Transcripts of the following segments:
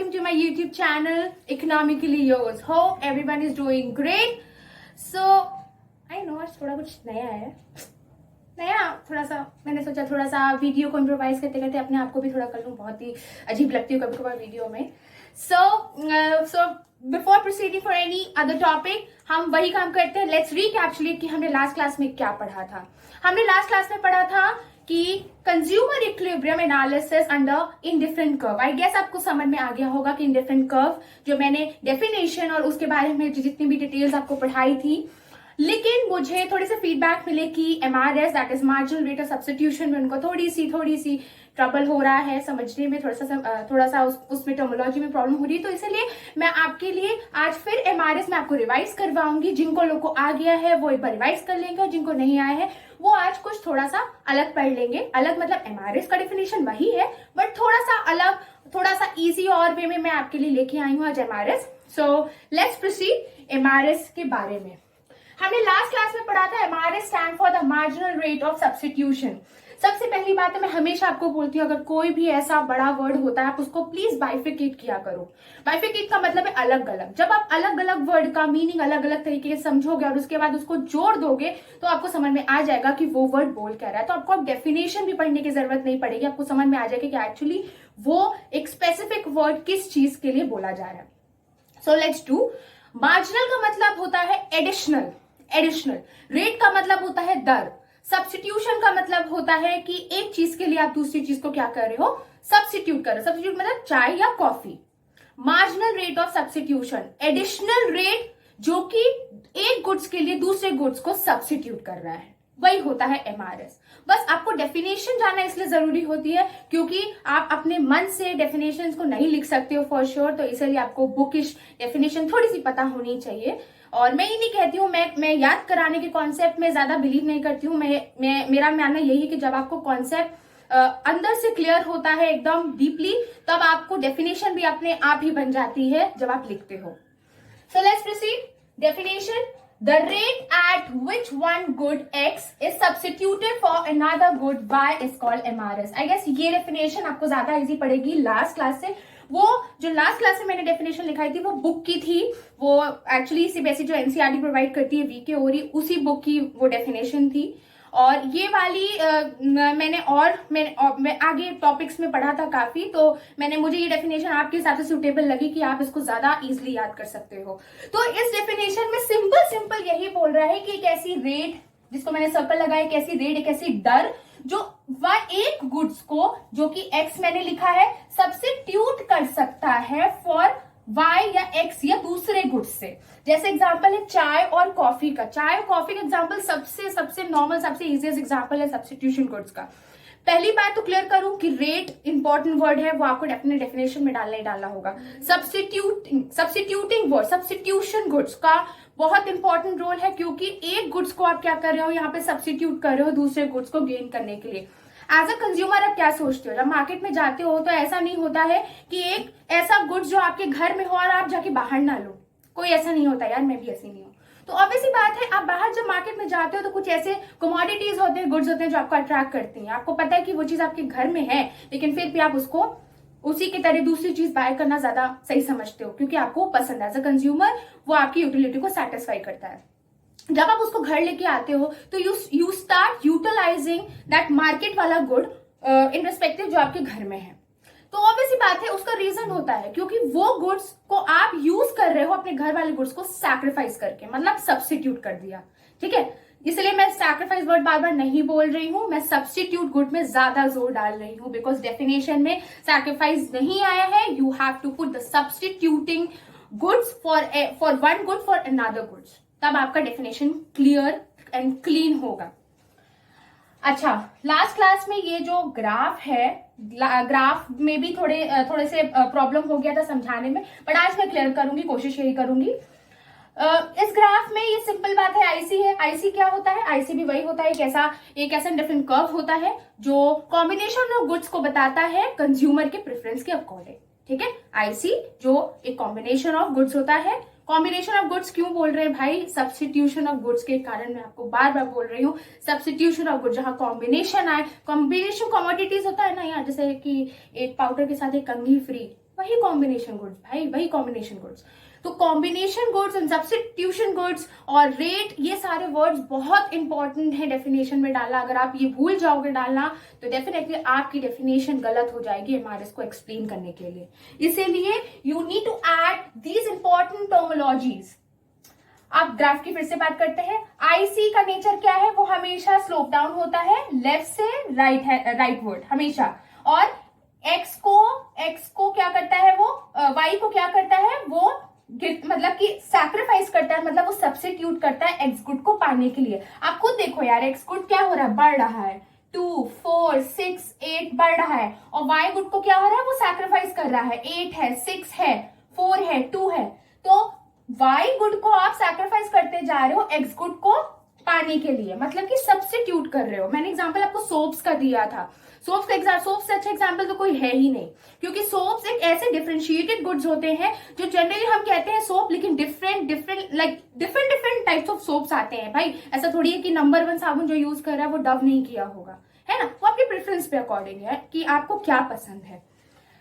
welcome to my YouTube channel Economically Yours. Hope everyone is doing great. So I know आज थोड़ा कुछ नया थोड़ा सा मैंने सोचा थोड़ा सा वीडियो को इम्प्रोवाइज करते करते अपने आप को भी थोड़ा कर लूँ. बहुत ही अजीब लगती हूँ कभी कभार वीडियो में. So before proceeding for any other topic हम वही काम करते हैं. लेट्स रिकैप्चुलेट कि हमने लास्ट क्लास में क्या पढ़ा था. हमने लास्ट क्लास में पढ़ा था कि consumer equilibrium analysis under indifferent curve. I guess आपको समझ में आ गया होगा कि इंडिफरेंट कर्व जो मैंने डेफिनेशन और उसके बारे में जितनी भी डिटेल्स आपको पढ़ाई थी. लेकिन मुझे थोड़े से फीडबैक मिले कि MRS that is marginal rate of substitution में उनको थोड़ी सी ट्रबल हो रहा है समझने में. थोड़ा सा उसमें टर्मिनोलॉजी में प्रॉब्लम हो रही है. तो इसलिए मैं आपके लिए आज फिर एमआरएस में आपको रिवाइज करवाऊंगी. जिनको लोगों को आ गया है वो एक बार रिवाइज कर लेंगे और जिनको नहीं आया है वो आज कुछ थोड़ा सा अलग पढ़ लेंगे. अलग मतलब एमआरएस का डेफिनेशन वही है बट थोड़ा सा अलग, थोड़ा सा इजी और वे में मैं आपके लिए लेके आई हूँ आज MRS. So let's proceed MRS के बारे में. हमने लास्ट क्लास में पढ़ा था MRS stand for the marginal rate of substitution. सबसे पहली बात है मैं हमेशा आपको बोलती हूँ अगर कोई भी ऐसा बड़ा वर्ड होता है आप उसको प्लीज बाइफिकेट किया करो. बाइफिकेट का मतलब है अलग अलग. जब आप अलग अलग वर्ड का मीनिंग अलग अलग तरीके से समझोगे और उसके बाद उसको जोड़ दोगे तो आपको समझ में आ जाएगा कि वो वर्ड बोल क्या रहा है. तो आपको अब डेफिनेशन भी पढ़ने की जरूरत नहीं पड़ेगी. आपको समझ में आ जाएगा कि एक्चुअली वो एक स्पेसिफिक वर्ड किस चीज के लिए बोला जा रहा है. So let's do. मार्जिनल का मतलब होता है एडिशनल. रेट का मतलब होता है दर. सब्स्टिट्यूशन का मतलब होता है कि एक चीज के लिए आप दूसरी चीज को क्या कर रहे हो, सब्स्टिट्यूट कर रहे हो. सब्स्टिट्यूट मतलब चाय या coffee. Marginal rate of substitution additional rate जो कि एक गुड्स के लिए दूसरे गुड्स को सब्स्टिट्यूट कर रहा है, वही होता है एमआरएस. बस आपको डेफिनेशन जानना इसलिए जरूरी होती है क्योंकि आप अपने मन से डेफिनेशंस को नहीं लिख सकते हो फॉर श्योर. तो इसलिए आपको बुकिश डेफिनेशन थोड़ी सी पता होनी चाहिए. और मैं ये नहीं कहती हूँ, मैं याद कराने के कॉन्सेप्ट में ज्यादा बिलीव नहीं करती हूँ. मेरा मानना यही है कि जब आपको कॉन्सेप्ट अंदर से क्लियर होता है एकदम डीपली तब आपको डेफिनेशन भी अपने आप ही बन जाती है जब आप लिखते हो. So let's proceed. Definition. The rate at which one good X is substituted for another good Y is called MRS. I guess ये डेफिनेशन आपको ज्यादा इजी पड़ेगी लास्ट क्लास से. वो जो लास्ट क्लास में मैंने डेफिनेशन लिखाई थी वो बुक की थी. वो एक्चुअली सीबीएसई जो एनसीईआरटी प्रोवाइड करती है वीके ओरी उसी बुक की वो डेफिनेशन थी. और ये वाली मैं आगे टॉपिक्स में पढ़ा था काफी. तो मुझे ये डेफिनेशन आपके हिसाब से सुटेबल लगी कि आप इसको ज्यादा इजीली याद कर सकते हो. तो इस डेफिनेशन में सिंपल यही बोल रहा है कि एक ऐसी रेट जिसको मैंने सर्कल लगाया, एक ऐसी रेट, एक ऐसी दर जो एक गुड्स को जो कि एक्स मैंने लिखा है सब्स्टिट्यूट कर सकता है फॉर वाई या एक्स या दूसरे गुड्स से. जैसे एग्जांपल है चाय और कॉफी का. चाय और कॉफी का एग्जांपल सबसे नॉर्मल सबसे इजीएस्ट एग्जांपल है सब्स्टिट्यूशन गुड्स का. पहली बात तो क्लियर करूं कि रेट इंपॉर्टेंट वर्ड है, वो आपको अपने डेफिनेशन में डालना होगा. सब्स्टिट्यूटिंग वर्ड सब्स्टिट्यूशन गुड्स का बहुत इंपॉर्टेंट रोल है क्योंकि एक गुड्स को आप क्या कर रहे हो यहाँ पे सब्स्टिट्यूट कर रहे हो दूसरे गुड्स को गेन करने के लिए. एज अ कंज्यूमर आप क्या सोचते हो जब मार्केट में जाते हो तो ऐसा नहीं होता है कि एक ऐसा गुड्स जो आपके घर में हो और आप जाके बाहर ना लो. कोई ऐसा नहीं होता यार, मैं भी ऐसी नहीं हूँ. तो ऑब्वियस सी बात है आप बाहर जब मार्केट में जाते हो तो कुछ ऐसे कमोडिटीज होते हैं, गुड्स होते हैं जो आपको अट्रैक्ट करती हैं. आपको पता है कि वो चीज आपके घर में है लेकिन फिर भी आप उसको उसी की तरह दूसरी चीज बाय करना ज्यादा सही समझते हो क्योंकि आपको पसंद है. एज अ कंज्यूमर वो आपकी यूटिलिटी को सेटिस्फाई करता है. जब आप उसको घर लेके आते हो तो you start utilising that market वाला गुड इन रिस्पेक्टिव जो आपके घर में है. तो ऑब्वियसली बात है उसका रीजन होता है क्योंकि वो गुड्स को आप यूज कर रहे हो अपने घर वाले गुड्स को सैक्रिफाइस करके, मतलब सब्स्टिट्यूट कर दिया. ठीक है, इसलिए मैं सैक्रिफाइस वर्ड बार बार नहीं बोल रही हूं, मैं सब्स्टिट्यूट गुड में ज्यादा जोर डाल रही हूं बिकॉज डेफिनेशन में सैक्रिफाइस नहीं आया है. You have to put the substituting goods for one good for another goods, तब आपका डेफिनेशन क्लियर एंड क्लीन होगा. अच्छा, लास्ट क्लास में ये जो ग्राफ है, ग्राफ में भी थोड़े से प्रॉब्लम हो गया था समझाने में बट आज मैं क्लियर करूंगी, कोशिश यही करूंगी. इस ग्राफ में ये सिंपल बात है आईसी है. आईसी क्या होता है? आईसी भी वही होता है, एक ऐसा डिफरेंट कर्व होता है जो कॉम्बिनेशन ऑफ गुड्स को बताता है कंज्यूमर के प्रेफरेंस के अकॉर्डिंग. ठीक है, आईसी जो एक कॉम्बिनेशन ऑफ गुड्स होता है. कॉम्बिनेशन ऑफ गुड्स क्यों बोल रहे हैं भाई? सब्स्टिट्यूशन ऑफ गुड्स के कारण मैं आपको बार बार बोल रही हूँ. सब्स्टिट्यूशन ऑफ गुड्स जहां कॉम्बिनेशन आए, कॉम्बिनेशन कमोडिटीज होता है ना यार, जैसे कि एक पाउडर के साथ एक कंघी फ्री, वही कॉम्बिनेशन गुड्स भाई, वही कॉम्बिनेशन गुड्स। तो combination goods and substitution goods और रेट, ये सारे वर्ड्स बहुत इंपॉर्टेंट है डेफिनेशन में डालना। अगर आप ये भूल जाओगे डालना तो डेफिनेटली आपकी डेफिनेशन गलत हो जाएगी एमआरएस को एक्सप्लेन करने के लिए। इसीलिए you need to add these important terminologies. आप ग्राफ की फिर से बात करते हैं। आईसी का नेचर क्या है, वो हमेशा स्लोप डाउन होता है, लेफ्ट से राइट है, राइटवर्ड हमेशा। और एक्स को क्या करता है, वो वाई को क्या करता है, वो मतलब कि सैक्रिफाइस करता है, मतलब वो सब्स्टिट्यूट करता है एक्स गुड को पाने के लिए। आप खुद देखो यार, एक्स गुड क्या हो रहा है, बढ़ रहा है, 2, 4, 6, 8 बढ़ रहा है। और वाई गुड को क्या हो रहा है, वो सैक्रिफाइस कर रहा है, 8 है, 6 है, 4 है, 2 है। तो वाई गुड को आप सैक्रिफाइस करते जा रहे हो एक्स गुड को पाने के लिए, मतलब कि सब्स्टिट्यूट कर रहे हो। मैंने एग्जांपल आपको सोप्स का दिया था। सोप्स से अच्छा एग्जांपल तो कोई है ही नहीं, क्योंकि सोप्स एक ऐसे डिफरेंशिएटेड गुड्स होते हैं जो जनरली हम कहते हैं सोप, लेकिन डिफरेंट टाइप्स ऑफ सोप्स आते हैं भाई। ऐसा थोड़ी है कि नंबर 1 साबुन जो यूज कर रहा है वो डव नहीं किया होगा, है ना। वो आपके प्रेफरेंस पे अकॉर्डिंग है कि आपको क्या पसंद है।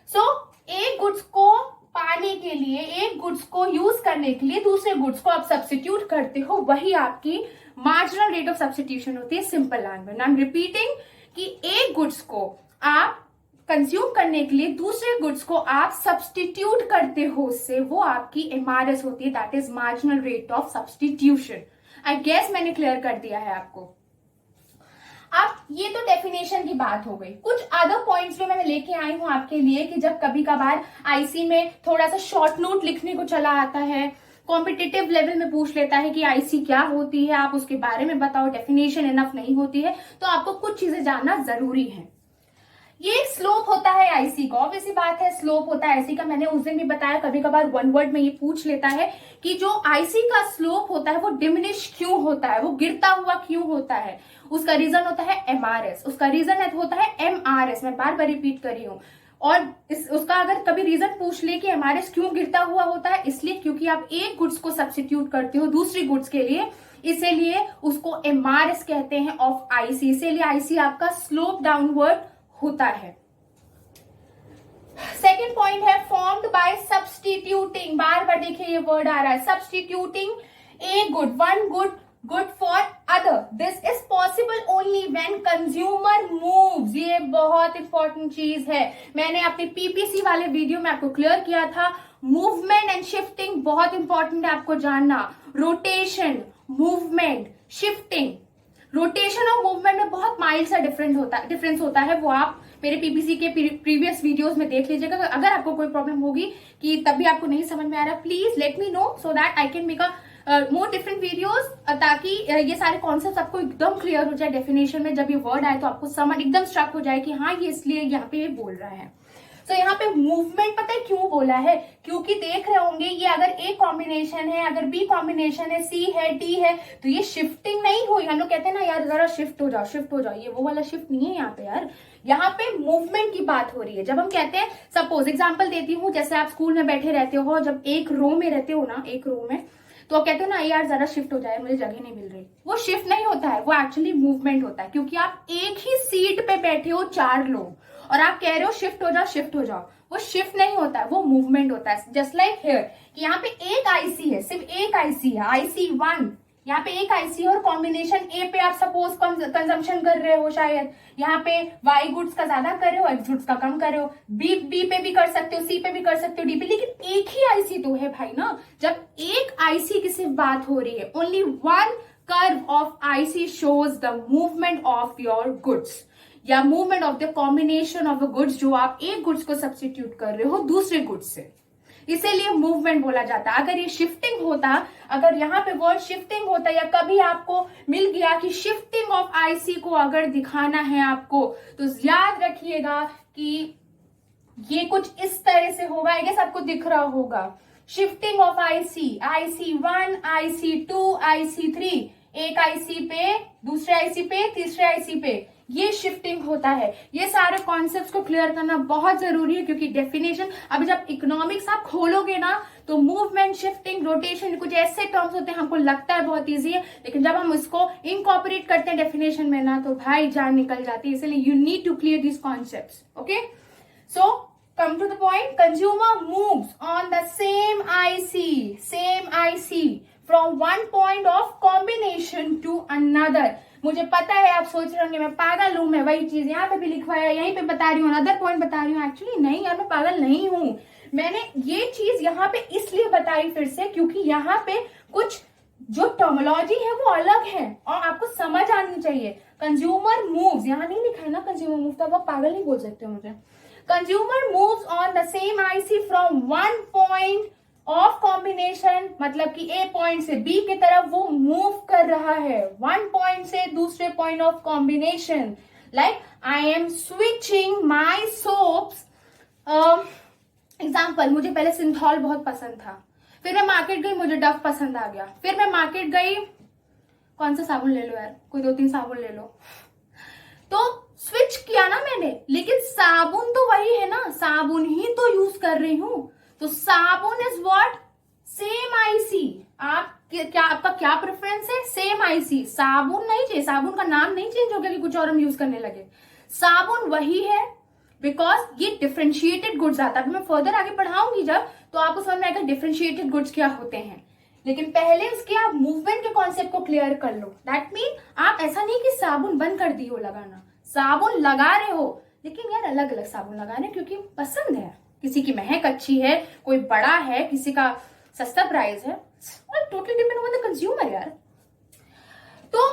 सो एक गुड्स को पाने के लिए, एक गुड्स को यूज करने के लिए दूसरे गुड्स को आप सब्स्टिट्यूट करते हो, वही आपकी मार्जिनल रेट ऑफ सब्स्टिट्यूशन होती है। Simple language, I am repeating कि एक गुड्स को आप कंज्यूम करने के लिए दूसरे गुड्स को आप सब्स्टिट्यूट करते हो, उससे वो आपकी एमआरएस होती है, that is marginal rate of substitution. I guess मैंने क्लियर कर दिया है आपको। अब ये तो डेफिनेशन की बात हो गई। कुछ अदर पॉइंट्स भी मैं लेके आई हूं आपके लिए कि जब कभी कभार आईसी में थोड़ा सा शॉर्ट नोट लिखने को चला आता है, कॉम्पिटिटिव लेवल में पूछ लेता है कि आईसी क्या होती है, आप उसके बारे में बताओ, डेफिनेशन इनफ नहीं होती है, तो आपको कुछ चीजें जानना जरूरी है। ये स्लोप होता है आईसी का, ऑब्वियस सी बात है स्लोप होता है आईसी का। मैंने उस दिन भी बताया, कभी कभार वन वर्ड में ये पूछ लेता है कि जो आईसी का स्लोप होता है वो डिमिनिश क्यों होता है, वो गिरता हुआ क्यों होता है। उसका रीजन होता है एमआरएस, उसका रीजन होता है एमआरएस। मैं बार बार रिपीट कर रही हूँ। और उसका अगर कभी रीजन पूछ ले कि एमआरएस क्यों गिरता हुआ होता है, इसलिए क्योंकि आप एक गुड्स को सब्स्टिट्यूट करते हो दूसरी गुड्स के लिए, इसीलिए उसको एमआरएस कहते हैं ऑफ आईसी। इसीलिए आईसी आपका स्लोप डाउनवर्ड होता है। सेकेंड पॉइंट है फॉर्म्ड बाय सब्स्टिट्यूटिंग। बार बार देखिए ये वर्ड आ रहा है, substituting a good, one good for other. This is possible only when consumer moves. ये बहुत इंपॉर्टेंट चीज है, मैंने अपने पीपीसी वाले वीडियो में आपको क्लियर किया था। मूवमेंट एंड शिफ्टिंग बहुत इंपॉर्टेंट है आपको जानना। रोटेशन, मूवमेंट, शिफ्टिंग, रोटेशन और मूवमेंट में बहुत माइल्ड सा डिफरेंस होता है। वो आप मेरे पीपीसी के प्रीवियस वीडियोस में देख लीजिएगा। अगर आपको कोई प्रॉब्लम होगी कि तभी आपको नहीं समझ में आ रहा, please let me know so that I can make a more different videos, ताकि ये सारे कॉन्सेप्ट आपको एकदम क्लियर हो जाए। डेफिनेशन में जब ये वर्ड आए तो आपको समझ एकदम स्ट्रक हो जाए कि हाँ ये इसलिए यहाँ पे ये बोल रहा है। तो यहाँ पे मूवमेंट पता है क्यों बोला है, क्योंकि देख रहे होंगे ये अगर ए कॉम्बिनेशन है, अगर बी कॉम्बिनेशन है, सी है, डी है, तो ये शिफ्टिंग नहीं हुई। हम लोग कहते हैं ना यार जरा शिफ्ट हो जाओ, ये वो वाला शिफ्ट नहीं है यहाँ पे यार। यहाँ पे मूवमेंट की बात हो रही है। जब हम कहते हैं, सपोज एग्जाम्पल देती हूँ, जैसे आप स्कूल में बैठे रहते हो, जब एक रो में रहते हो ना, एक रो में, तो आप कहते हो ना यार जरा शिफ्ट हो जाए, मुझे जगह नहीं मिल रही। वो शिफ्ट नहीं होता है, वो एक्चुअली मूवमेंट होता है, क्योंकि आप एक ही सीट पे बैठे हो 4 लोग और आप कह रहे हो शिफ्ट हो जाओ। वो शिफ्ट नहीं होता है, वो मूवमेंट होता है। जस्ट लाइक हियर कि यहाँ पे एक आईसी है, सिर्फ एक आईसी है, IC 1, यहाँ पे एक आईसी है और कॉम्बिनेशन ए पे आप सपोज कंजम्पशन कर रहे हो, शायद यहाँ पे वाई गुड्स का ज्यादा कर रहे हो, एक्स गुड्स का कम कर रहे हो, बी पे भी कर सकते हो, सी पे भी कर सकते हो, डी पे, लेकिन एक ही आईसी तो है भाई ना। जब एक आईसी की सिर्फ बात हो रही है, only one curve of IC shows the movement of your goods या movement of the combination of the goods, जो आप एक गुड्स को सब्स्टिट्यूट कर रहे हो दूसरे गुड्स से, इसीलिए मूवमेंट बोला जाता है। अगर ये शिफ्टिंग होता, अगर यहाँ पे वर्ड शिफ्टिंग होता, या कभी आपको मिल गया कि शिफ्टिंग ऑफ आईसी को अगर दिखाना है आपको, तो याद रखिएगा कि ये कुछ इस तरह से होगा। आई गेस आपको दिख रहा होगा, shifting of IC, IC 1, IC 2, IC 3, एक आईसी पे, दूसरे आईसी पे, तीसरे आईसी पे, ये शिफ्टिंग होता है। ये सारे कॉन्सेप्ट्स को क्लियर करना बहुत जरूरी है, क्योंकि डेफिनेशन अभी जब इकोनॉमिक्स आप खोलोगे ना, तो मूवमेंट, शिफ्टिंग, रोटेशन, कुछ ऐसे टर्म्स होते हैं, हमको लगता है बहुत इजी है, लेकिन जब हम इसको इनकॉर्पोरेट करते हैं डेफिनेशन में ना, तो भाई जान निकल जाती है। इसलिए you need to clear this concepts. Okay, so come to the point. Consumer moves on the same IC from one point of combination to another. मुझे पता है आप सोच रहे होंगे मैं पागल हूं, मैं वही चीज यहाँ पे भी लिखवाया यहीं पे बता रही हूँ, अदर पॉइंट बता रही हूँ. एक्चुअली नहीं यार, मैं पागल नहीं हूँ. मैंने ये चीज यहाँ पे इसलिए बताई फिर से क्योंकि यहाँ पे कुछ जो टर्मिनोलॉजी है वो अलग है और आपको समझ आनी चाहिए. कंज्यूमर मूव्स, यहाँ नहीं लिखा है ना कंज्यूमर मूव, तो आप पागल नहीं बोल सकते मुझे. Consumer moves on the same IC from one point of combination, मतलब कि ए पॉइंट से बी की तरफ वो मूव कर रहा है, वन पॉइंट से दूसरे point of combination. Like I am switching my soaps. Example, मुझे पहले सिंथॉल बहुत पसंद था, फिर मैं मार्केट गई, मुझे डव पसंद आ गया, फिर मैं मार्केट गई, कौन सा साबुन ले लो यार, कोई 2-3 साबुन ले लो, तो स्विच किया ना मैंने, लेकिन साबुन तो वही है ना, साबुन ही तो यूज कर रही हूं. तो साबुन इज व्हाट, सेम आईसी. आप क्या, आपका क्या प्रेफरेंस है? Same IC. साबुन नहीं चाहिए, साबुन का नाम नहीं चेंज हो गया कि कुछ और हम यूज करने लगे. साबुन वही है, बिकॉज ये डिफरेंशिएटेड गुड्स आता है. मैं फर्दर आगे पढ़ाऊंगी जब, तो आपको समझ में आएगा डिफरेंशिएटेड गुड्स क्या होते हैं. लेकिन पहले उसके आप मूवमेंट के कॉन्सेप्ट को क्लियर कर लो. दैट मीन आप ऐसा नहीं कि साबुन बंद कर दी हो लगाना, साबुन लगा रहे हो, लेकिन यार अलग अलग साबुन लगा रहे हैं क्योंकि पसंद है. किसी की महक अच्छी है, कोई बड़ा है, किसी का सस्ता प्राइस है. Totally depend on the consumer यार. तो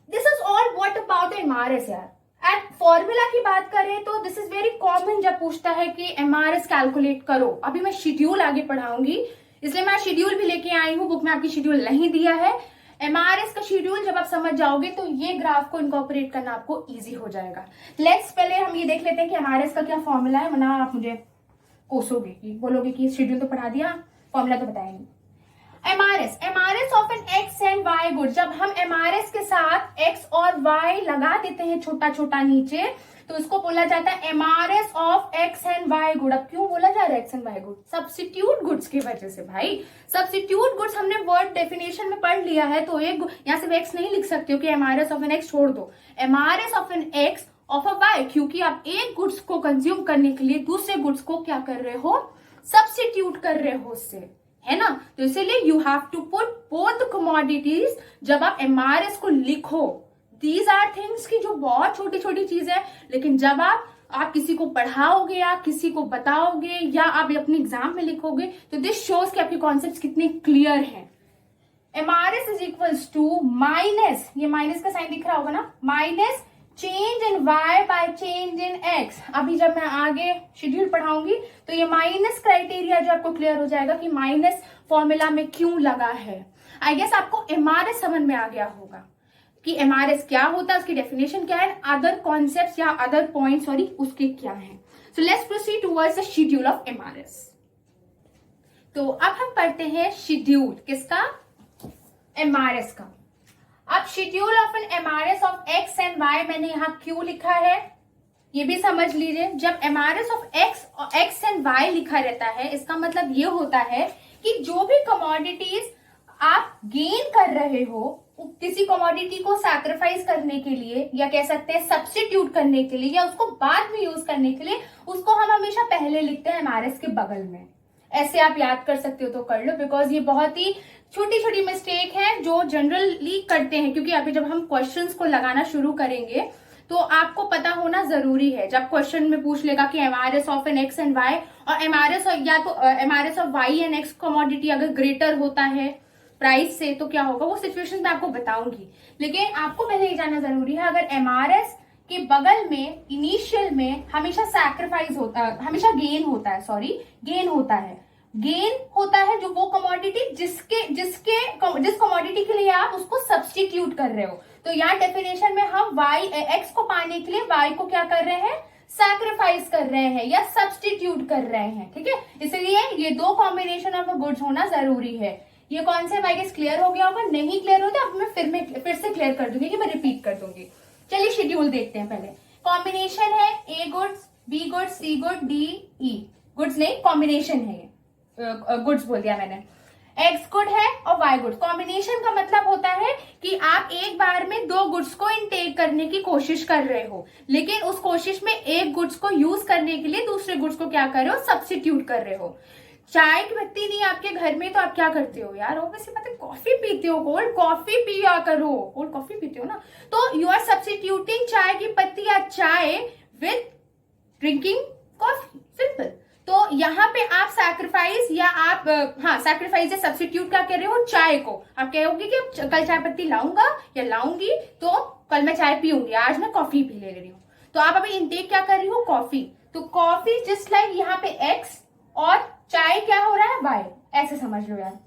this is all what about MRS यार. एंड फॉर्मूला की बात करें तो दिस इज वेरी कॉमन, जब पूछता है कि एमआरएस कैलकुलेट करो. अभी मैं शेड्यूल आगे पढ़ाऊंगी, इसलिए मैं शेड्यूल भी लेके आई हूं. बुक में आपकी शेड्यूल नहीं दिया है. एमआरएस का शेड्यूल जब आप समझ जाओगे तो ये ग्राफ को इनकॉर्पोरेट करना आपको इजी हो जाएगा. लेट्स पहले हम ये देख लेते हैं कि एमआरएस का क्या फॉर्मूला है, वरना आप मुझे कोसोगे कि बोलोगे कि शेड्यूल तो पढ़ा दिया, फॉर्मूला तो बताया नहीं. MRS of an x and y good. जब हम एमआरएस के साथ एक्स और वाई लगा देते हैं छोटा छोटा नीचे, तो इसको बोला जाता है MRS of x and y good. अब क्यों बोला जा रहा है x and y good? Substitute goods की वजह से भाई. सब्स्टिट्यूट गुड्स हमने वर्ड डेफिनेशन में पढ़ लिया है, तो एक यहाँ से एक्स नहीं लिख सकते हो कि एमआरएस ऑफ एन एक्स छोड़ दो, MRS of an x of a y, क्योंकि आप एक गुड्स को कंज्यूम करने के लिए दूसरे गुड्स को क्या कर रहे हो, सब्स्टिट्यूट कर रहे हो उससे, है ना. तो इसीलिए you have to put both commodities जब आप एमआरएस को लिखो. दीज आर थिंग्स की जो बहुत छोटी छोटी चीज है, लेकिन जब आप किसी को पढ़ाओगे या किसी को बताओगे या आप अपने एग्जाम में लिखोगे, तो दिस शोज कि आपके कॉन्सेप्ट कितने क्लियर हैं. MRS is equals to minus, ये माइनस का साइन दिख रहा होगा ना, minus change in y by change in x. अभी जब मैं आगे शेड्यूल पढ़ाऊंगी तो ये माइनस क्राइटेरिया जो आपको क्लियर हो जाएगा कि माइनस फॉर्मूला में क्यों लगा है. आई गेस आपको एमआरएस समझ में आ गया होगा कि एमआरएस क्या होता है, उसकी डेफिनेशन क्या है, अदर कॉन्सेप्ट्स या अदर पॉइंट सॉरी उसके क्या है. So let's proceed towards the schedule of MRS. तो अब हम पढ़ते हैं शेड्यूल किसका, एमआरएस का. अब schedule of an MRS of x and y मैंने यहाँ क्यों लिखा है ये भी समझ लीजिए. जब MRS of x and y लिखा रहता है, इसका मतलब ये होता है कि जो भी कमोडिटीज आप गेन कर रहे हो, किसी कमोडिटी को सैक्रिफाइस करने के लिए या कह सकते हैं सब्स्टिट्यूट करने के लिए या उसको बाद में यूज करने के लिए, उसको हम हमेशा पहले लिखते हैं एमआरएस के बगल में. ऐसे आप याद कर सकते हो तो कर लो, बिकॉज ये बहुत ही छोटी छोटी मिस्टेक है जो जनरली करते हैं. क्योंकि अभी जब हम क्वेश्चंस को लगाना शुरू करेंगे तो आपको पता होना जरूरी है. जब क्वेश्चन में पूछ लेगा कि MRS of an x and y, और एमआरएस या तो MRS of y and x commodity अगर ग्रेटर होता है प्राइस से तो क्या होगा, वो सिचुएशन मैं आपको बताऊंगी. लेकिन आपको पहले ये जानना जरूरी है, अगर एमआरएस के बगल में इनिशियल में हमेशा सैक्रिफाइस होता है, हमेशा गेन होता है, गेन होता है जो वो कमोडिटी जिस कमोडिटी के लिए आप उसको सब्स्टिट्यूट कर रहे हो. तो यहाँ डेफिनेशन में हम एक्स को पाने के लिए वाई को क्या कर रहे हैं, सैक्रिफाइस कर रहे हैं या सब्स्टिट्यूट कर रहे हैं. ठीक है, इसलिए ये दो कॉम्बिनेशन ऑफ गुड्स होना जरूरी है. ये कॉन्सेप्ट आई गेस क्लियर हो गया होगा. नहीं क्लियर हो तो अब मैं फिर से क्लियर कर दूंगी कि मैं रिपीट कर दूंगी. चलिए शेड्यूल देखते हैं. पहले कॉम्बिनेशन है ए गुड्स, बी गुड्स, सी गुड, डी ई गुड्स नहीं, कॉम्बिनेशन है ये. गुड्स बोल दिया मैंने. एक्स गुड है और वाई गुड। कॉम्बिनेशन का मतलब होता है कि आप एक बार में दो गुड्स को इनटेक करने की कोशिश कर रहे हो, लेकिन उस कोशिश में एक गुड्स को यूज करने के लिए दूसरे गुड्स को क्या कर रहे हो, सब्स्टिट्यूट कर रहे हो। चाय की पत्ती नहीं आपके घर में तो आप क्या करते हो यार, ऑब्वियसली पता है कॉफी पीते हो, कोल्ड कॉफी पिया करो, कोल्ड कॉफी पीते हो ना, तो यू आर सब्स्टिट्यूटिंग चाय की पत्ती या चाय विद ड्रिंकिंग कॉफी, सिंपल। तो यहाँ पे आप सैक्रिफाइस या आप सैक्रिफाइस या सब्स्टिट्यूट क्या कर रहे हो, चाय को। आप कहोगे कि कल चाय पत्ती लाऊंगा या लाऊंगी तो कल मैं चाय पीऊंगी, आज मैं कॉफी पी ले रही हूँ, तो आप अभी इंटेक क्या कर रही हो, कॉफी। तो कॉफी जस्ट लाइक यहाँ पे एक्स और चाय क्या हो रहा है, वाई। ऐसे समझ लो यार,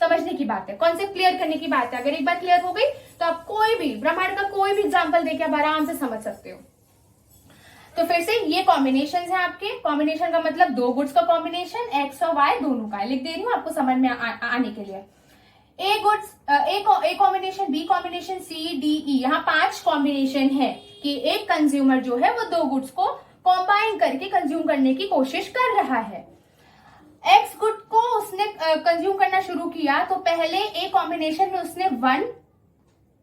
समझने की बात है, कॉन्सेप्ट क्लियर करने की बात है। अगर एक बार क्लियर हो गई तो आप कोई भी ब्रह्मांड का कोई भी एग्जांपल देके आप आराम से समझ सकते हो। तो फिर से ये कॉम्बिनेशन है आपके। कॉम्बिनेशन का मतलब दो गुड्स का कॉम्बिनेशन, एक्स और वाई दोनों का। लिख दे रही हूँ आपको समझ में आने के लिए। A goods, A combination, B combination, C D E, यहाँ 5 कॉम्बिनेशन है कि एक कंज्यूमर जो है वो दो गुड्स को कॉम्बाइन करके कंज्यूम करने की कोशिश कर रहा है। एक्स गुड को उसने कंज्यूम करना शुरू किया तो पहले ए कॉम्बिनेशन में उसने 1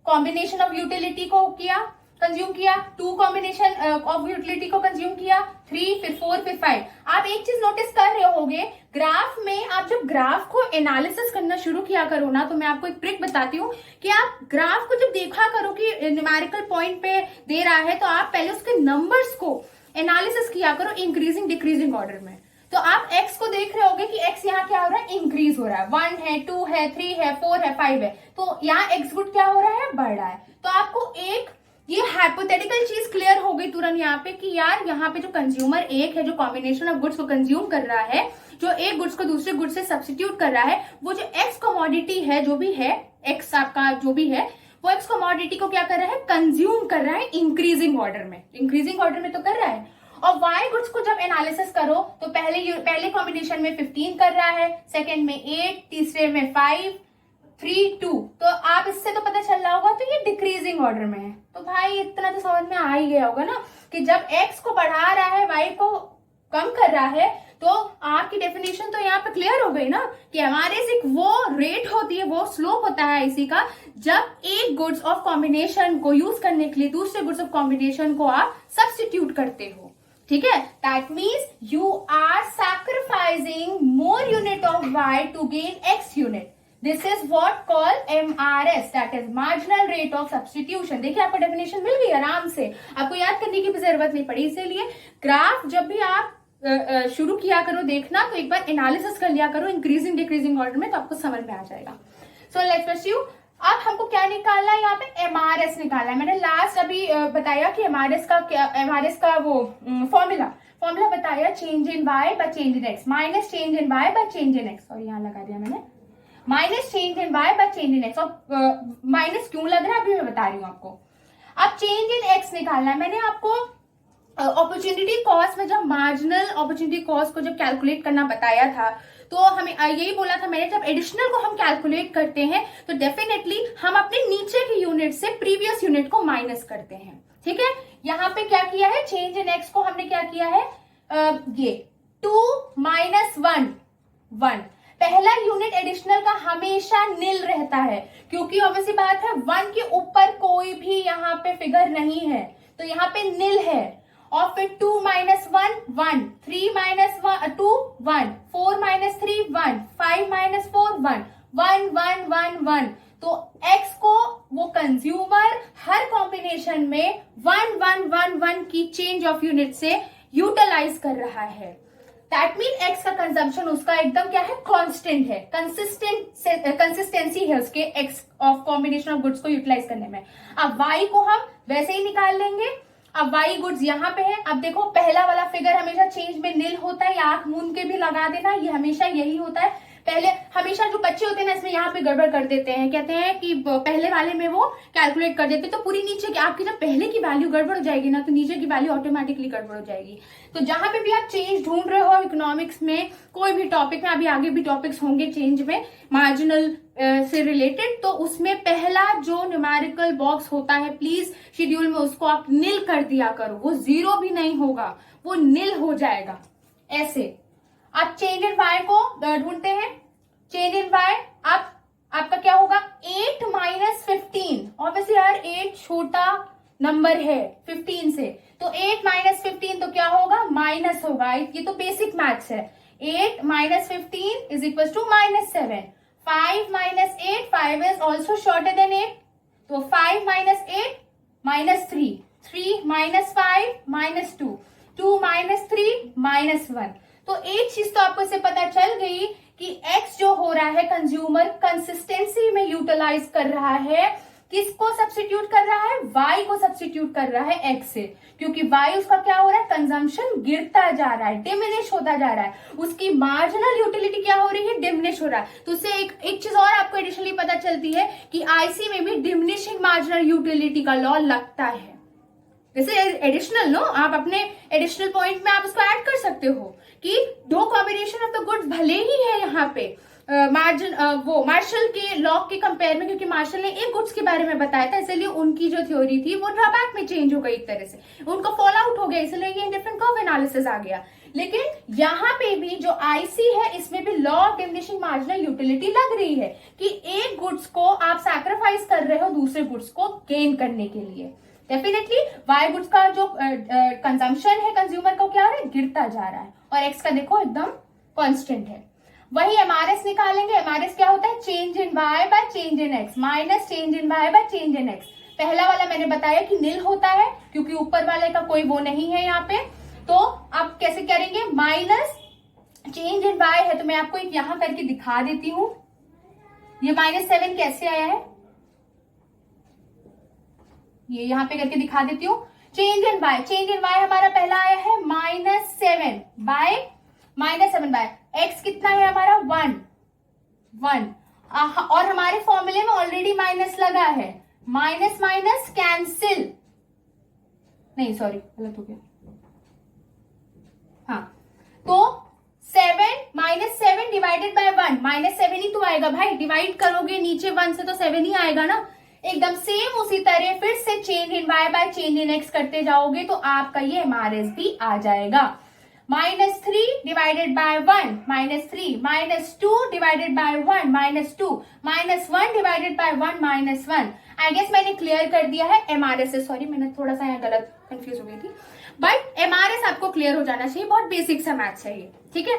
कॉम्बिनेशन ऑफ यूटिलिटी को किया, कंज्यूम किया, 2 कॉम्बिनेशन ऑफ यूटिलिटी को कंज्यूम किया, 3, फिर 4, फिर 5। आप एक चीज नोटिस कर रहे होगे ग्राफ में, आप जब ग्राफ को एनालिसिस करना शुरू किया करो ना, तो मैं आपको एक ट्रिक बताती हूँ कि आप ग्राफ को जब देखा करो कि न्यूमेरिकल पॉइंट पे दे रहा है, तो आप पहले उसके नंबर्स को एनालिसिस किया करो इंक्रीजिंग डिक्रीजिंग ऑर्डर में। तो आप x को देख रहे होगे कि x यहाँ क्या हो रहा है, इंक्रीज हो रहा है, 1 है, 2 है, 3 है, 4 है, 5 है, तो यहाँ x गुड क्या हो रहा है, बढ़ रहा है। तो आपको एक ये हाइपोथेटिकल चीज क्लियर हो गई तुरंत यहाँ पे कि यार यहाँ पे जो कंज्यूमर एक है, जो कॉम्बिनेशन ऑफ गुड्स को कंज्यूम कर रहा है, जो एक गुड्स को दूसरे गुड्स से सब्स्टिट्यूट कर रहा है, वो जो एक्स कमोडिटी है, जो भी है एक्स आपका जो भी है, वो एक्स कमोडिटी को क्या कर रहा है, कंज्यूम कर रहा है इंक्रीजिंग ऑर्डर में। इंक्रीजिंग ऑर्डर में तो कर रहा है। और वाई गुड्स को जब एनालिसिस करो तो पहले कॉम्बिनेशन में 15 कर रहा है, सेकेंड में 8, तीसरे में 5, 3, 2, तो आप इससे तो पता चल रहा होगा तो ये डिक्रीजिंग ऑर्डर में है। तो भाई इतना तो समझ में आ ही गया होगा ना कि जब एक्स को बढ़ा रहा है, वाई को कम कर रहा है, तो आपकी डेफिनेशन तो यहाँ पे क्लियर हो गई ना कि हमारे से वो रेट होती है, वो स्लोप होता है इसी का, जब एक गुड्स ऑफ कॉम्बिनेशन को यूज करने के लिए दूसरे गुड्स ऑफ कॉम्बिनेशन को आप सब्स्टिट्यूट करते हो। ठीक है, that means you are sacrificing more unit of y to gain x unit. This is what call MRS, that is marginal rate of substitution. देखिए आपको डेफिनेशन मिल गई आराम से, आपको याद करने की भी जरूरत नहीं पड़ी। इसीलिए ग्राफ जब भी आप शुरू किया करो देखना, तो एक बार एनालिसिस कर लिया करो इंक्रीजिंग डिक्रीजिंग ऑर्डर में, तो आपको समझ में आ जाएगा। So let's pursue. अब हमको क्या निकालना है, यहाँ पे MRS निकालना है। मैंने लास्ट अभी बताया कि MRS का वो फॉर्मूला बताया, change in y by change in x minus change in y by change in x, और यहाँ लगा दिया मैंने minus change in y by change in x। और माइनस क्यों लग रहा है अभी मैं बता रही हूँ आपको। अब चेंज इन x निकालना है। मैंने आपको अपॉर्चुनिटी कॉस्ट में जब मार्जिनल अपॉर्चुनिटी कॉस्ट को जब कैलकुलेट करना बताया था, तो हमें यही बोला था मैंने, जब एडिशनल को हम कैलकुलेट करते हैं तो डेफिनेटली हम अपने नीचे की यूनिट से प्रीवियस यूनिट को माइनस करते हैं। ठीक है, यहाँ पे क्या किया है, चेंज इन एक्स को हमने क्या किया है, ये 2 माइनस 1। पहला यूनिट एडिशनल का हमेशा निल रहता है, क्योंकि ऑब्वियसली बात है 1 के ऊपर कोई भी यहाँ पे फिगर नहीं है, तो यहाँ पे निल है। और फिर 2 माइनस 1, 1, 3 माइनस 2, 1, 4 माइनस 3, 1, 5 माइनस 4, 1, 1, 1, 1, 1। तो x को वो कंज्यूमर हर कॉम्बिनेशन में 1, 1, 1, 1 की चेंज ऑफ यूनिट से यूटिलाइज कर रहा है। दैट मीन x का कंजम्पशन उसका एकदम क्या है, कांस्टेंट है, कंसिस्टेंसी है उसके x of combination of goods को यूटिलाइज करने में। अब y को हम वैसे ही निकाल लेंगे। अब वाई गुड्स यहाँ पे है। अब देखो पहला वाला फिगर हमेशा चेंज में निल होता है, या आंख मूंद के भी लगा देना, ये हमेशा यही होता है। पहले हमेशा जो बच्चे होते हैं ना, इसमें यहाँ पे गड़बड़ कर देते हैं, कहते हैं कि पहले वाले में वो कैलकुलेट कर देते, तो पूरी नीचे की आपकी जब पहले की वैल्यू गड़बड़ हो जाएगी ना, तो नीचे की वैल्यू ऑटोमेटिकली गड़बड़ हो जाएगी। तो जहां पे भी आप चेंज ढूंढ रहे हो इकोनॉमिक्स में, कोई भी टॉपिक में, अभी आगे भी टॉपिक्स होंगे चेंज में मार्जिनल से रिलेटेड, तो उसमें पहला जो न्यूमेरिकल बॉक्स होता है प्लीज शेड्यूल में उसको आप निल कर दिया करो, वो 0 भी नहीं होगा, वो निल हो जाएगा। ऐसे आप चेंज इन वाई को ढूंढते हैं, चेंज इन वाई, अब आपका क्या होगा 8 माइनस 15। ऑब्वियसली यार 8 छोटा नंबर है 15 से, तो 8 माइनस 15 तो क्या होगा माइनस होगा। ये तो बेसिक मैथ्स है। 8 minus 15 is equal to -7। 5 minus 8, 5 is also shorter than 8, तो 5 माइनस 8 -3, 3 माइनस 5 -2, 2 माइनस 3 -1। तो एक चीज तो आपको इससे पता चल गई कि x जो हो रहा है कंज्यूमर कंसिस्टेंसी में यूटिलाइज कर रहा है, किसको सब्स्टिट्यूट कर रहा है, y को सब्स्टिट्यूट कर रहा है x से, क्योंकि y उसका क्या हो रहा है, कंजम्पशन गिरता जा रहा है, डिमिनिश होता जा रहा है, उसकी मार्जिनल यूटिलिटी क्या हो रही है, डिमिनिश हो रहा है। तो उससे एक चीज और आपको एडिशनली पता चलती है कि आईसी में भी डिमिनिशिंग मार्जिनल यूटिलिटी का लॉ लगता है। जैसे एडिशनल नो, आप अपने एडिशनल पॉइंट में आप उसको ऐड कर सकते हो कि दो कॉम्बिनेशन ऑफ द गुड्स भले ही है यहाँ पे मार्जिन वो मार्शल के लॉ के कंपेयर में, क्योंकि मार्शल ने एक गुड्स के बारे में बताया था, इसलिए उनकी जो थ्योरी थी वो ड्रॉबैक में चेंज हो गई, एक तरह से उनका फॉल आउट हो गया, इसलिए ये डिफरेंट कर्व एनालिसिस आ गया। लेकिन यहाँ पे भी जो आईसी है इसमें भी law of diminishing marginal utility लग रही है कि एक गुड्स को आप सैक्रिफाइस कर रहे हो दूसरे गुड्स को गेन करने के लिए। डेफिनेटली वाई गुड्स का जो कंजम्पशन है कंज्यूमर का क्या हो रहा है, गिरता जा रहा है, और एक्स का देखो एकदम कांस्टेंट है। वही एमआरएस निकालेंगे। एमआरएस क्या होता है, change in y by change in x minus change in y by change in x. पहला वाला मैंने बताया कि नील होता है क्योंकि ऊपर वाले का कोई वो नहीं है यहाँ पे, तो आप कैसे करेंगे, माइनस चेंज इन वाई है, तो मैं आपको एक यहां करके दिखा देती हूं। ये -7 कैसे आया है, ये यहां पे करके दिखा देती हूँ। Change in y, change in y हमारा पहला आया है -7 बाय -7 बाय एक्स कितना है हमारा 1 और हमारे फॉर्मूले में ऑलरेडी माइनस लगा है, माइनस माइनस कैंसिल, नहीं सॉरी गलत हो गया, हाँ, तो 7 डिवाइडेड बाय 1 -7 ही तो आएगा भाई, डिवाइड करोगे नीचे 1 से तो 7 ही आएगा ना। एकदम सेम उसी तरह फिर से change in y by change in x करते जाओगे तो आपका ये एमआरएस भी आ जाएगा। -3 divided by 1 -3, -2 divided by 1 -2, -1 divided by 1 -1। I guess मैंने क्लियर कर दिया है एमआरएस से, सॉरी मैंने थोड़ा सा यहाँ गलत कंफ्यूज हो गई थी, बट एमआरएस आपको क्लियर हो जाना चाहिए, बहुत बेसिक सा मैथ्स है ये, ठीक है।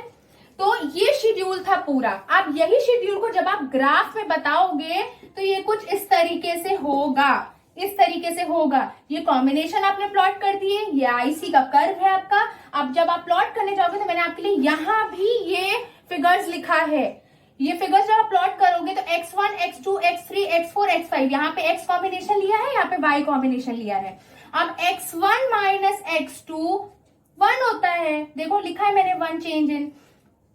तो ये शेड्यूल था पूरा। अब यही शेड्यूल को जब आप ग्राफ में बताओगे तो ये कुछ इस तरीके से होगा, इस तरीके से होगा। ये कॉम्बिनेशन आपने प्लॉट कर दिए, ये आईसी का कर्व है आपका। अब जब आप प्लॉट करने जाओगे तो मैंने आपके लिए यहां भी ये फिगर्स लिखा है, ये फिगर्स जब आप प्लॉट करोगे तो x1, x2, x3, x4, x5, यहाँ पे x कॉम्बिनेशन लिया है, यहाँ पे y कॉम्बिनेशन लिया है। अब x1 माइनस x2 1 होता है, देखो लिखा है मैंने 1 change in,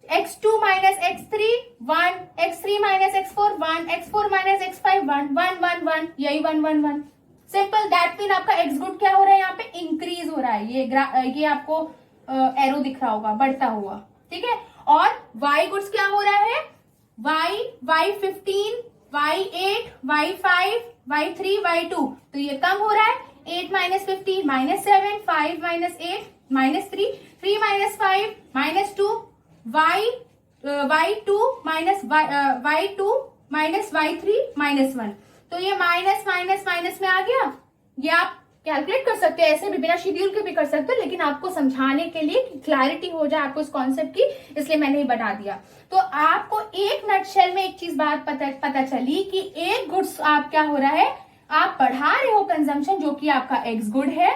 x2 minus x3 1, x3 minus x4 1, x4 minus x5 1, 1 1 1, यही 1 1 1। सिंपल, दैट मीन आपका x गुड क्या हो रहा है, यहाँ पे इंक्रीज हो रहा है, ये आपको एरो दिख रहा होगा बढ़ता हुआ, ठीक है। और y गुड्स क्या हो रहा है, y15, y8, y5, y3, y2, तो ये कम हो रहा है। 8 minus 50 -7, 5 minus 8 -3, 3 minus 5 -2, y2 minus y2 minus y3 -1, तो ये माइनस माइनस माइनस में आ गया। ये आप कैलकुलेट कर सकते हैं, ऐसे भी बिना शेड्यूल के भी कर सकते हो, लेकिन आपको समझाने के लिए क्लैरिटी हो जाए आपको इस कॉन्सेप्ट की, इसलिए मैंने ही बना दिया। तो आपको एक नटशेल में एक चीज बात पता चली कि एक गुड्स आप क्या हो रहा है, आप बढ़ा रहे हो कंजम्पशन, जो कि आपका एक्स गुड है।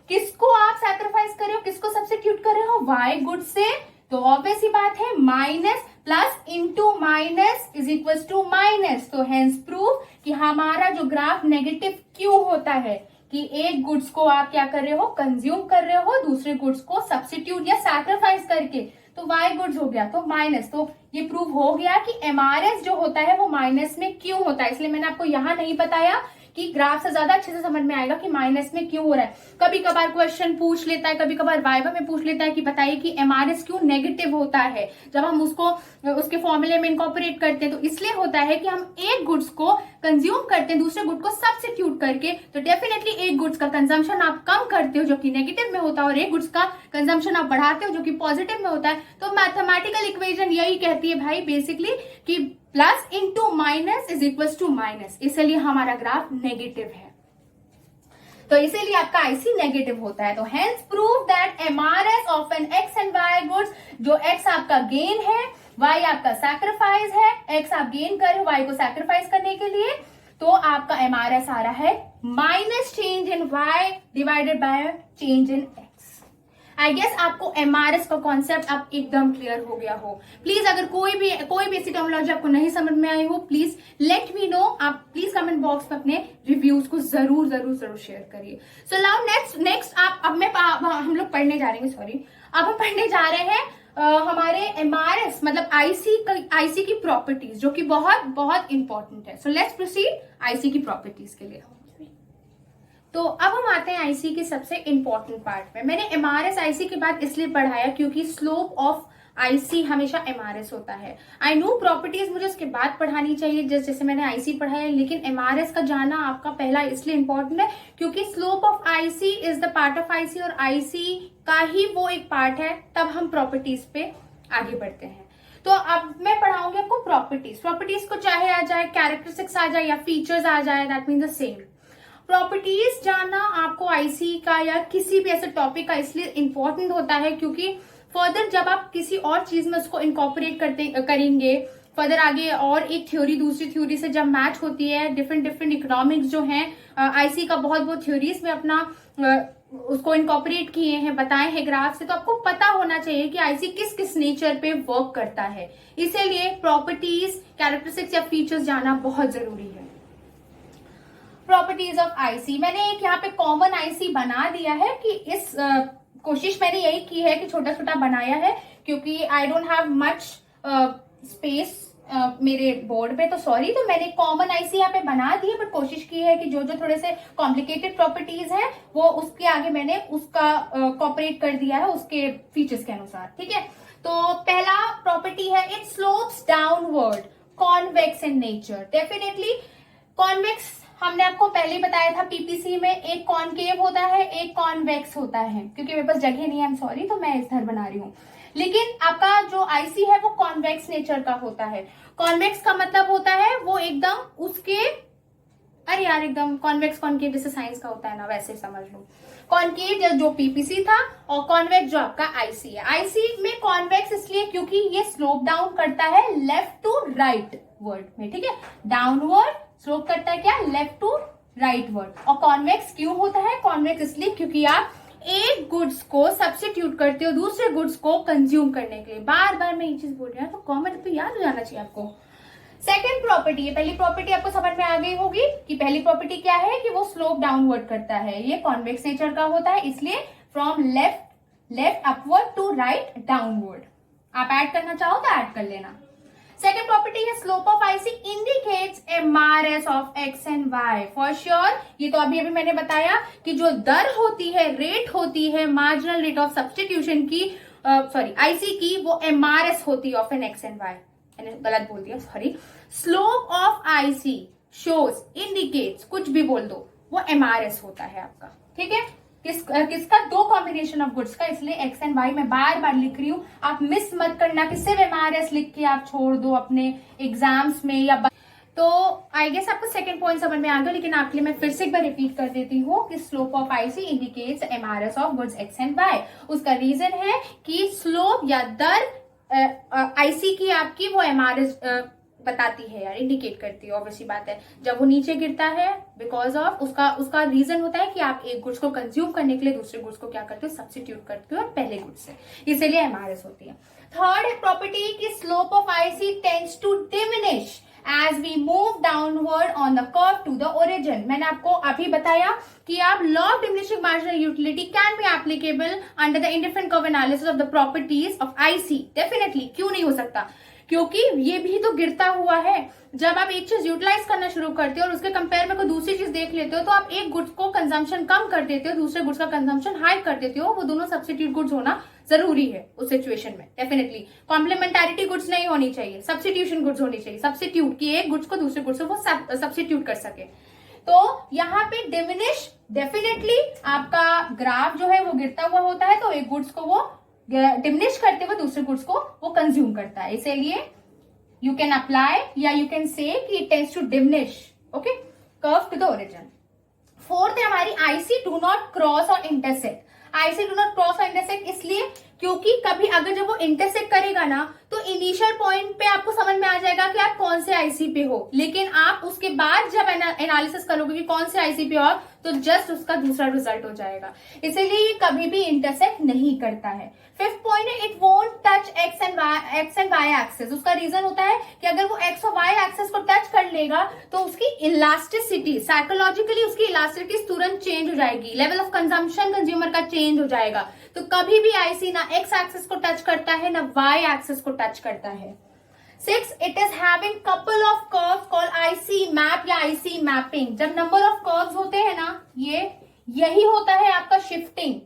किसको आप सैक्रिफाइस कर रहे हो, किसको सब्स्टिट्यूट कर रहे हो, वाई गुड से। तो ऑब्वियस ही बात है, minus plus into minus is equal to minus. तो हेंस प्रूव कि हमारा जो ग्राफ नेगेटिव क्यों होता है कि एक गुड्स को आप क्या कर रहे हो, कंज्यूम कर रहे हो दूसरे गुड्स को सब्स्टिट्यूट या सैक्रिफाइस करके, तो वाई गुड्स हो गया तो माइनस। तो ये प्रूव हो गया कि एमआरएस जो होता है वो माइनस में क्यों होता है, इसलिए मैंने आपको यहां नहीं बताया कि ग्राफ से ज्यादा अच्छे से समझ में आएगा कि माइनस में क्यों हो रहा है। कभी कभार क्वेश्चन पूछ लेता है, कभी कभार वाइवा में पूछ लेता है कि बताइए कि एमआरएस क्यों नेगेटिव होता है जब हम उसको उसके फॉर्मूले में इनकॉर्पोरेट करते हैं। तो इसलिए होता है कि हम एक गुड्स को कंज्यूम करते हैं दूसरे गुड को सब्स्टिट्यूट करके, तो डेफिनेटली एक गुड्स का कंजम्पशन आप कम करते हो जो कि नेगेटिव में होता है, और एक गुड्स का कंजम्पशन आप बढ़ाते हो जो कि पॉजिटिव में होता है। तो मैथमेटिकल इक्वेशन यही कहती है भाई बेसिकली कि plus into minus is equal to minus, इसलिए हमारा ग्राफ नेगेटिव है, तो इसीलिए आपका आईसी नेगेटिव होता है। तो hence prove that MRS of an x and y goods, जो एक्स आपका गेन है, वाई आपका सैक्रिफाइस है, एक्स आप गेन कर रहे हो वाई को सैक्रिफाइस करने के लिए, तो आपका एमआरएस आ रहा है minus change in y divided by change in x. I guess आपको एमआरएस का कॉन्सेप्ट अब एकदम क्लियर हो गया हो। प्लीज अगर कोई भी ऐसी टर्मिनोलॉजी आपको नहीं समझ में आई हो, प्लीज लेट मी नो। आप प्लीज कमेंट बॉक्स में अपने रिव्यूज को जरूर जरूर जरूर शेयर करिए। सो नाउ नेक्स्ट हम लोग पढ़ने जा रहे हैं, सॉरी, अब हम पढ़ने जा रहे हैं हमारे एमआरएस मतलब आईसी की प्रॉपर्टीज, जो कि बहुत बहुत इंपॉर्टेंट है। सो लेट्स प्रोसीड आईसी की प्रॉपर्टीज के लिए। तो अब हम आते हैं आईसी के सबसे इंपॉर्टेंट पार्ट में। मैंने एमआरएस आईसी के बाद इसलिए पढ़ाया क्योंकि स्लोप ऑफ आईसी हमेशा एमआरएस होता है। आई नो प्रॉपर्टीज मुझे उसके बाद पढ़ानी चाहिए जैसे मैंने आईसी पढ़ाया है, लेकिन एमआरएस का जाना आपका पहला इसलिए इंपॉर्टेंट है क्योंकि slope of IC is the part of IC, और आईसी का ही वो एक पार्ट है। तब हम प्रॉपर्टीज पे आगे बढ़ते हैं। तो अब मैं पढ़ाऊंगी आपको प्रॉपर्टीज को चाहे आ जाए कैरेक्टरिस्टिक्स आ जाए या फीचर्स आ जाए, that mean the same. Properties जानना आपको आईसी का या किसी भी ऐसे टॉपिक का इसलिए इंपॉर्टेंट होता है क्योंकि फर्दर जब आप किसी और चीज में उसको इनकॉर्पोरेट करेंगे, फर्दर आगे और एक थ्योरी दूसरी थ्योरी से जब मैच होती है, डिफरेंट इकोनॉमिक्स जो हैं आईसी का बहुत थ्योरीज में अपना उसको इनकॉर्पोरेट किए हैं, बताए हैं ग्राफ से, तो आपको पता होना चाहिए कि आईसी किस किस नेचर पे वर्क करता है। इसीलिए प्रॉपर्टीज, कैरेक्टरिस्टिक्स या फीचर्स जानना बहुत जरूरी है। प्रॉपर्टीज ऑफ आईसी, मैंने एक यहाँ पे कॉमन आईसी बना दिया है कि इस कोशिश मैंने यही की है कि छोटा छोटा बनाया है क्योंकि I don't have much space मेरे बोर्ड पे, तो सॉरी। तो मैंने कॉमन आईसी यहाँ पे बना दी है, बट कोशिश की है कि जो जो थोड़े से कॉम्प्लिकेटेड प्रॉपर्टीज है वो उसके आगे मैंने उसका कॉपरेट कर दिया है उसके फीचर्स के अनुसार, ठीक है। तो पहला प्रॉपर्टी है it slopes downward, convex in nature. Definitely convex हमने आपको पहले ही बताया था पीपीसी में, एक कॉनकेव होता है एक कॉन्वेक्स होता है। क्योंकि मेरे पास जगह नहीं है, आई एम सॉरी, तो मैं इधर बना रही हूँ। लेकिन आपका जो आईसी है वो कॉन्वेक्स नेचर का होता है। कॉन्वेक्स का मतलब होता है वो एकदम उसके, अरे यार एकदम कॉन्वेक्स कॉनकेव जैसे साइंस का होता है ना, वैसे समझ लो। कॉनकेव जो पीपीसी था और कॉन्वेक्स जो आपका आईसी है। आईसी में कॉन्वेक्स इसलिए क्योंकि ये स्लोप डाउन करता है लेफ्ट टू राइट वर्ड में, ठीक है। डाउनवर्ड स्लोप करता है क्या, लेफ्ट टू राइट वर्ड। और कॉन्वेक्स क्यों होता है, कॉन्वेक्स इसलिए क्योंकि आप एक गुड्स को सब्स्टिट्यूट करते हो दूसरे गुड्स को कंज्यूम करने के लिए। बार बार मैं ये चीज बोल रही हूँ तो कॉमेंट तो याद हो जाना चाहिए आपको। सेकेंड प्रॉपर्टी है, पहली प्रॉपर्टी आपको समझ में आ गई होगी कि पहली प्रॉपर्टी क्या है कि वो स्लोप डाउनवर्ड करता है, ये कॉन्वेक्स नेचर का होता है, इसलिए from left upward to right downward. आप ऐड करना चाहो तो ऐड कर लेना। सेकेंड प्रॉपर्टी है slope of IC indicates MRS of x and y. For sure ये तो अभी मैंने बताया कि जो दर होती है, रेट होती है, मार्जिनल रेट ऑफ सब्स्टिट्यूशन की, सॉरी आईसी की, वो एमआरएस होती है of an x and y. मैंने गलत बोल दिया, sorry. Slope of IC shows, indicates, कुछ भी बोल दो, वो एमआरएस होता है आपका, ठीक है। किसका, दो कॉम्बिनेशन ऑफ गुड्स का, इसलिए एक्स एंड वाई मैं बार बार लिख रही हूँ। आप मिस मत करना कि सिर्फ एमआरएस लिख के आप छोड़ दो अपने एग्जाम्स में या तो आई गेस आपको सेकंड पॉइंट समझ में आ गया, लेकिन आपके लिए मैं फिर से एक बार रिपीट कर देती हूँ कि slope of IC indicates MRS of goods x and y. उसका रीजन है कि स्लोप या दर आईसी की आपकी वो एमआरएस बताती है यार, इंडिकेट करती है। ऑब्वियसली बात है जब वो नीचे गिरता है बिकॉज ऑफ उसका रीजन होता है कि आप एक गुड्स को कंज्यूम करने के लिए दूसरे गुड्स को क्या करते हो, सब्स्टिट्यूट करते हो पहले गुड्स से, इसीलिए एमआरएस होती है। थर्ड प्रॉपर्टी की slope of IC tends to diminish as we move downward on the curve to the origin। मैंने आपको अभी बताया कि आप law of diminishing marginal utility can be applicable under the indifferent curve analysis of the properties of IC. Definitely, क्यों नहीं हो सकता, क्योंकि ये भी तो गिरता हुआ है। जब आप एक चीज यूटिलाइज करना शुरू करते हो और उसके कंपेयर में कोई दूसरी चीज देख लेते हो, तो आप एक गुड्स को कंजम्पशन कम कर देते हो, दूसरे गुड्स का कंजम्पशन हाई कर देते हो। वो दोनों सब्स्टिट्यूट गुड्स होना जरूरी है उस सिचुएशन में। डेफिनेटली कॉम्प्लीमेंटारिटी गुड्स नहीं होनी चाहिए, सब्स्टिट्यूशन गुड्स होनी चाहिए। सब्स्टिट्यूट की एक गुड्स को दूसरे गुड्स से वो सब्स्टिट्यूट कर सके। तो यहाँ पे डिमिनिश, डेफिनेटली आपका ग्राफ जो है वो गिरता हुआ होता है, तो एक गुड्स को वो डिमिनिश करते हुए दूसरे गुड्स को वो कंज्यूम करता है। इसीलिए you can apply या you can say कि it tends to diminish, okay, curve to the origin. Fourth है हमारी IC do not cross or intersect. IC do not cross or intersect इसलिए क्योंकि कभी अगर जब वो इंटरसेक्ट करेगा ना, तो इनिशियल पॉइंट पे आपको समझ में आ जाएगा कि आप कौन से आईसी पे हो, लेकिन आप उसके बाद जब एनालिसिस करोगे कि कौन से आईसी पे हो, तो जस्ट उसका दूसरा रिजल्ट हो जाएगा। इसीलिए ये कभी भी इंटरसेक्ट नहीं करता है। फिफ्थ पॉइंट है, it won't touch x and Y axes. उसका रीजन होता है कि अगर वो एक्स और वाई एक्सेस को टच कर लेगा, तो उसकी इलास्टिसिटी, साइकोलॉजिकली उसकी इलास्टिसिटी तुरंत चेंज हो जाएगी, लेवल ऑफ कंजम्पशन कंज्यूमर का चेंज हो जाएगा। तो कभी भी आईसी ना एक्स एक्सेस को टच करता है ना वाई एक्सेस को टच करता है। 6, it is having couple of curves called IC map या आईसी मैपिंग। जब नंबर ऑफ कर्व्स होते हैं ना, यही होता है आपका शिफ्टिंग।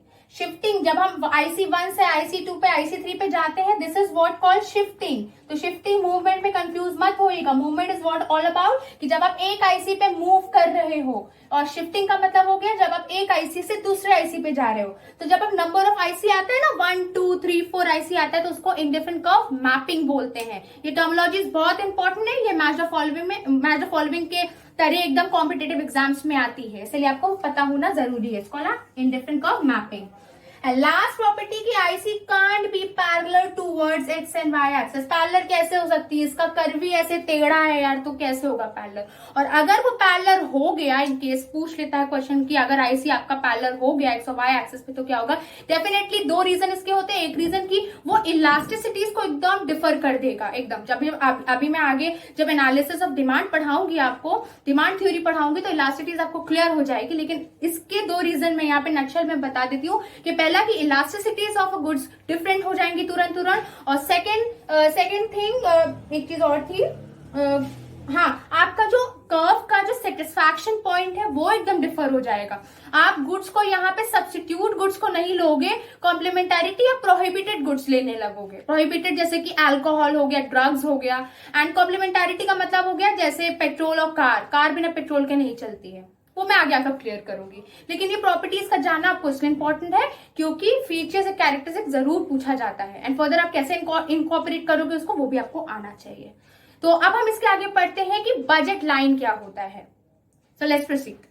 जब हम IC1 से IC2 पे IC3 पे जाते हैं, this is what called shifting. तो शिफ्टिंग मूवमेंट में कंफ्यूज मत होइएगा। Movement is what all about कि जब आप एक IC पे मूव कर रहे हो, और शिफ्टिंग का मतलब हो गया जब आप एक IC से दूसरे IC पे जा रहे हो। तो जब आप नंबर ऑफ IC आता है ना, 1 2 3 4 IC आता है, तो उसको इंडिफरेंट कर्व मैपिंग बोलते हैं। ये टर्मिनोलॉजी बहुत इंपॉर्टेंट है। ये मैच द फॉलोइंग के तरह एकदम कॉम्पिटेटिव एग्जाम्स में आती है, इसलिए आपको पता होना जरूरी है। इसको ना indifferent curve mapping. Last property की IC can't be parallel towards X and Y axes. Parallel कैसे हो सकती है? इसका कर्व भी ऐसे टेढ़ा है यार, तो कैसे होगा पैरेलल? और अगर वो पैरेलल हो गया, इन केस पूछ लेता है क्वेश्चन कि अगर आईसी आपका पैरेलल हो गया एक्स और वाई एक्सेस पे, तो क्या होगा? डेफिनेटली 2 रीजन इसके होते हैं। एक रीजन की वो इलास्टिसिटीज को एकदम डिफर कर देगा एकदम। जब अभी मैं आगे जब एनालिसिस ऑफ डिमांड पढ़ाऊंगी, आपको डिमांड थ्योरी पढ़ाऊंगी, तो इलास्टिसिटीज आपको क्लियर हो जाएगी। लेकिन इसके 2 रीजन मैं यहाँ पे नक्शल में बता देती हूँ कि पहला कि इलास्टिसिटीज ऑफ गुड्स डिफरेंट हो जाएंगी तुरंत, और सेकंड थिंग एक चीज और थी, हाँ, आपका जो कर्व का जो सेटिस्फैक्शन पॉइंट है वो एकदम डिफर हो जाएगा। आप गुड्स को यहाँ पे सब्स्टिट्यूट गुड्स को नहीं लोगे, कॉम्प्लीमेंटारिटी या प्रोहिबिटेड गुड्स लेने लगोगे। प्रोहिबिटेड जैसे कि अल्कोहल हो गया, ड्रग्स हो गया, एंड कॉम्प्लीमेंटारिटी का मतलब हो गया जैसे पेट्रोल और कार बिना पेट्रोल के नहीं चलती है। वो मैं आगे आकर क्लियर करूंगी। लेकिन ये प्रॉपर्टीज का जानना आपको इसलिए इंपॉर्टेंट है क्योंकि फीचर्स और कैरेक्टरिस्टिक जरूर पूछा जाता है, एंड फर्दर आप कैसे इनकॉर्पोरेट करोगे उसको, वो भी आपको आना चाहिए। तो अब हम इसके आगे पढ़ते हैं कि बजट लाइन क्या होता है। So let's proceed.